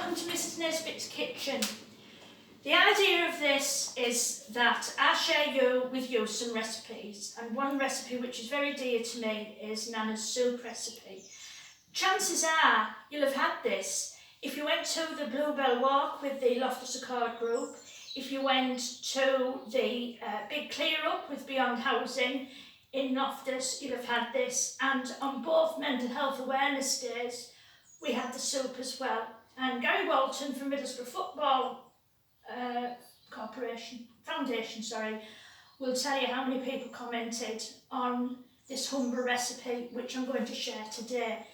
welcome to Mrs Nesbitt's Kitchen. The idea of this is that I share with you some recipes, and one recipe which is very dear to me is Nana's soup recipe. Chances are you'll have had this if you went to the Bluebell Walk with the Loftus Accord group, if you went to the big clear up with Beyond Housing in Loftus, you'll have had this, and on both mental health awareness days we had the soup as well. And Gary Walton from Middlesbrough Football Foundation, will tell you how many people commented on this Humber recipe, which I'm going to share today.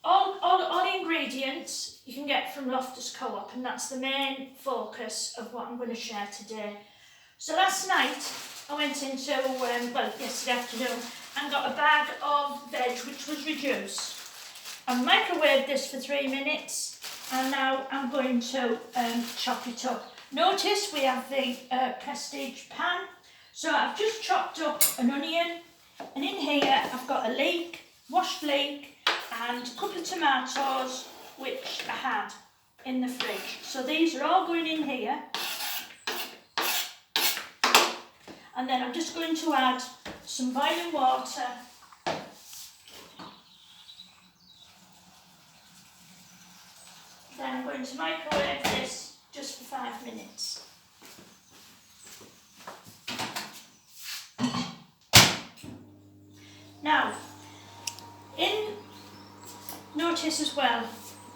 All the ingredients you can get from Loftus Co-op, and that's the main focus of what I'm going to share today. So last night I went into, yesterday afternoon, and got a bag of veg which was reduced. I microwaved this for 3 minutes, and now I'm going to chop it up. Notice we have the Prestige pan, so I've just chopped up an onion, and in here I've got a leek, washed leek, and a couple of tomatoes which I had in the fridge. So these are all going in here, and then I'm just going to add some boiling water. Then I'm going to microwave this just for 5 minutes. Now, notice as well,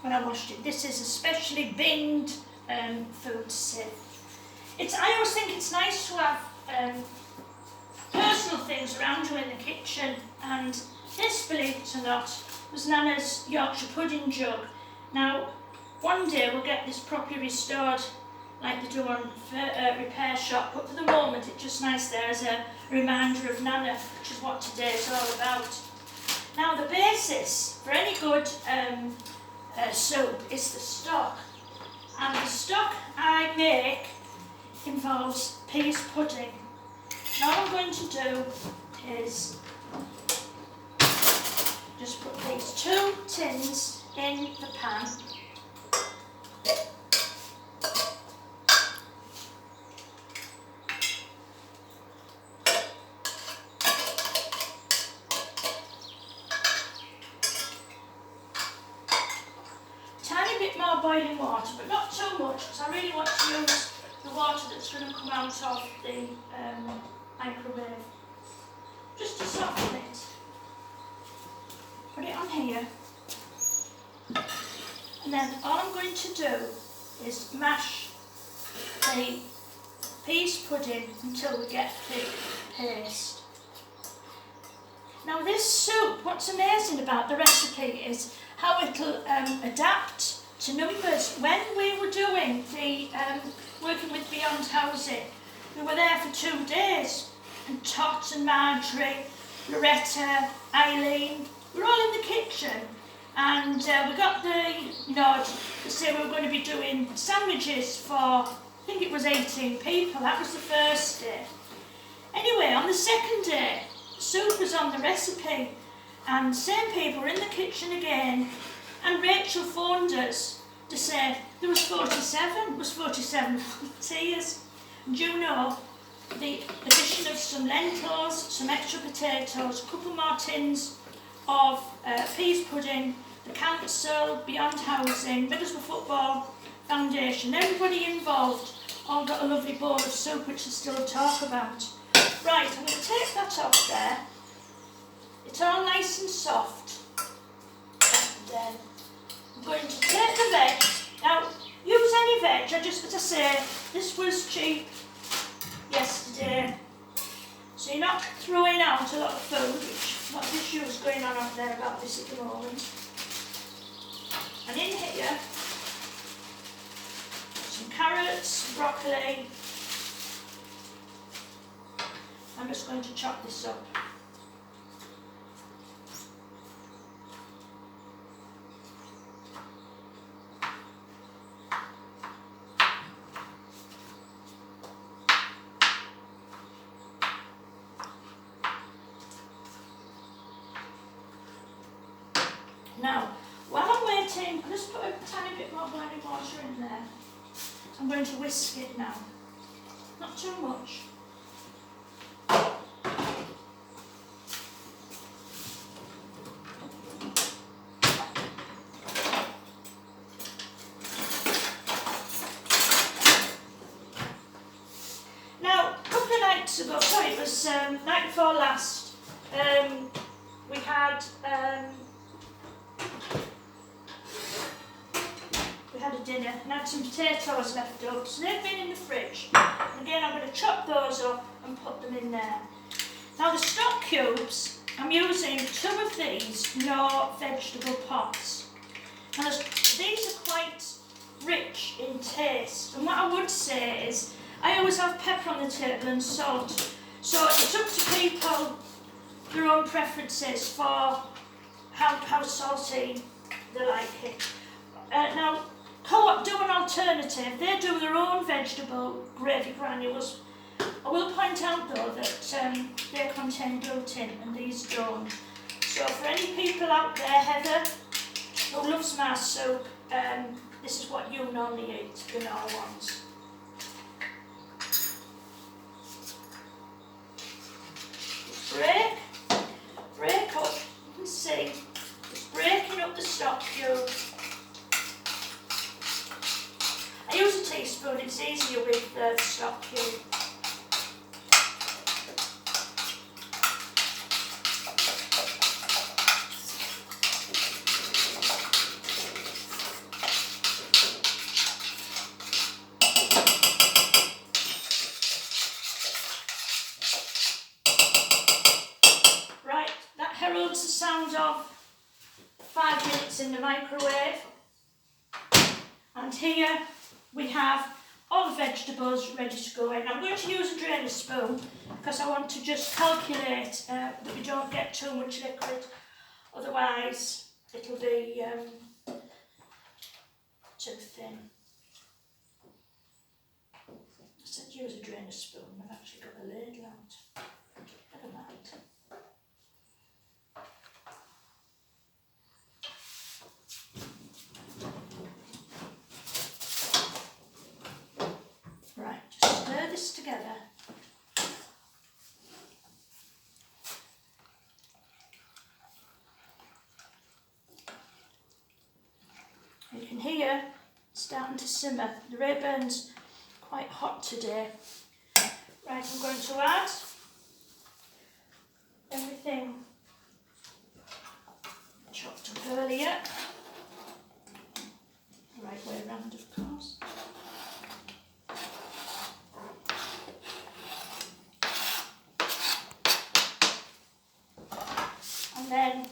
when I washed it, this is a specially binged food sieve. I always think it's nice to have personal things around you in the kitchen, and this, believe it or not, was Nana's Yorkshire pudding jug. Now, one day we'll get this properly restored like they do on repair shop, but for the moment it's just nice there as a reminder of Nana, which is what today is all about. Now, the basis for any good soup is the stock, and the stock I make involves peas pudding. Now all I'm going to do is just put these 2 tins in the pan. Tiny bit more boiling water, but not too much, because I really want to use the water that's going to come out of the microwave, just to soften it. Put it on here, and then all I'm going to do is mash the peas pudding until we get thick paste. Now this soup, what's amazing about the recipe is how it'll adapt to numbers. When we were doing the working with Beyond Housing, we were there for 2 days, and Tot and Marjorie, Loretta, Eileen, we were all in the kitchen, and we got the nod to say we were going to be doing sandwiches for, I think it was 18 people. That was the first day. Anyway, on the second day, soup was on the recipe, and the same people were in the kitchen again, and Rachel phoned us to say there was 47 volunteers. And you know, the addition of some lentils, some extra potatoes, a couple more tins of peas pudding, the council, Beyond Housing, Middlesbrough Football Foundation, everybody involved all got a lovely bowl of soup which I still talk about. Right, I'm going to take that off there. It's all nice and soft. And then I'm going to take the veg. Now, use any veg. As I say, this was cheap yesterday, so you're not throwing out a lot of food, which a lot of issues going on out there about this at the moment. And in here, some carrots, broccoli. I'm just going to chop this up. Now, while I'm waiting tin. I'll just put a tiny bit more boiling water in there. I'm going to whisk it now. Not too much. Now, a couple of nights ago, sorry, it was night before last, we had a dinner and had some potatoes left over, so they've been in the fridge. And again, I'm going to chop those up and put them in there. Now the stock cubes, I'm using 2 of these no vegetable pots. Now these are quite rich in taste, and what I would say is I always have pepper on the table and salt, so it's up to people their own preferences for how salty they like it. Now Co-op do an alternative. They do their own vegetable gravy granules. I will point out though that they contain gluten and these don't. So for any people out there, Heather, who loves my soup, this is what you normally eat, the no ones. Break up, you can see, it's breaking up the stock cube. I use a teaspoon, it's easier with the stock cube. Right, that heralds the sound of 5 minutes in the microwave. And here we have all the vegetables ready to go in. I'm going to use a drainer spoon because I want to just calculate that we don't get too much liquid, otherwise it'll be too thin. I said use a drainer spoon, I've actually got a ladle out. Never mind. Right, just stir this together. You can hear it's starting to simmer. The Rayburn's quite hot today. Right, I'm going to add everything chopped up earlier. The right way around, of course. And then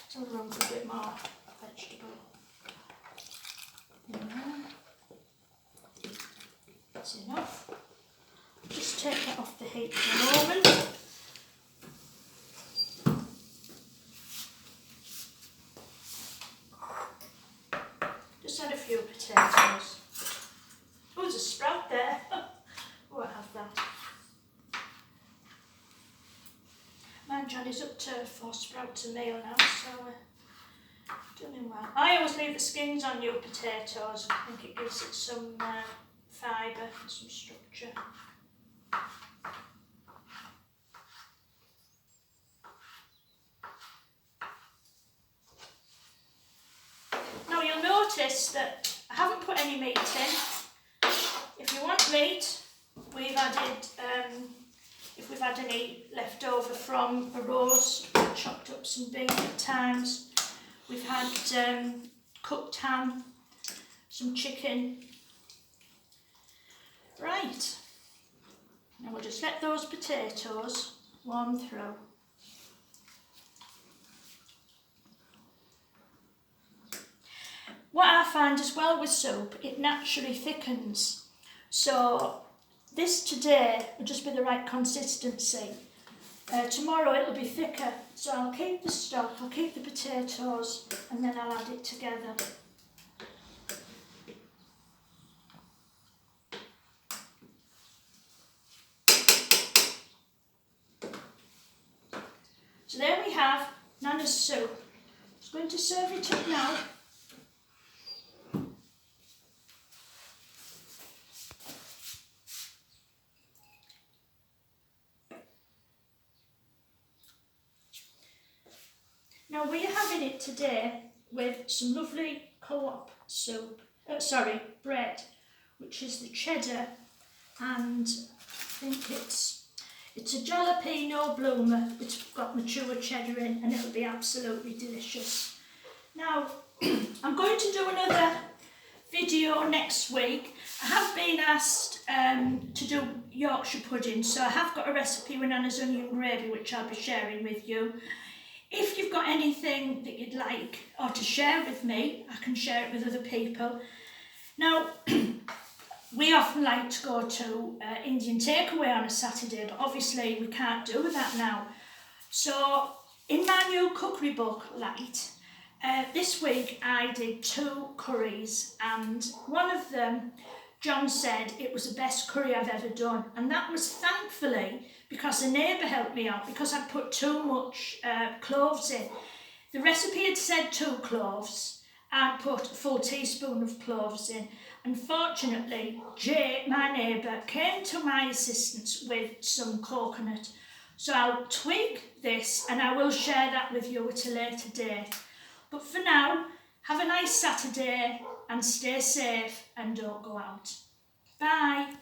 still room for a bit more vegetable in there. That's enough. Just take that off the heat for a moment. Just add a few potatoes. Oh, there's a sprout there. Oh, I have that. Man, Johnny's up to 4 sprouts a meal now, so doing well. I always leave the skins on your potatoes. I think it gives it some fibre and some structure. Now you'll notice that I haven't put any meat in. If you want meat, we've added, if we've had any left over from a roast, we've chopped up some beef at times. We've had cooked ham, some chicken. Right, now we'll just let those potatoes warm through. What I find as well with soup, it naturally thickens. So this today will just be the right consistency. Tomorrow it'll be thicker, so I'll keep the stock, I'll keep the potatoes, and then I'll add it together. So there we have Nana's soup. Just going to serve it up now. Now we are having it today with some lovely Co-op soup, bread, which is the cheddar, and I think it's a jalapeno bloomer that's got mature cheddar in, and it'll be absolutely delicious. Now, I'm going to do another video next week. I have been asked to do Yorkshire pudding, so I have got a recipe with Nana's onion gravy which I'll be sharing with you. If you've got anything that you'd like or to share with me, I can share it with other people. Now, we often like to go to Indian takeaway on a Saturday, but obviously we can't do that now. So in my new cookery book, Light, this week I did 2 curries, and one of them, John said it was the best curry I've ever done, and that was thankfully because a neighbour helped me out because I'd put too much cloves in. The recipe had said 2 cloves. I put a full teaspoon of cloves in. Unfortunately, Jay, my neighbour, came to my assistance with some coconut. So I'll tweak this and I will share that with you at a later date. But for now, have a nice Saturday and stay safe and don't go out. Bye.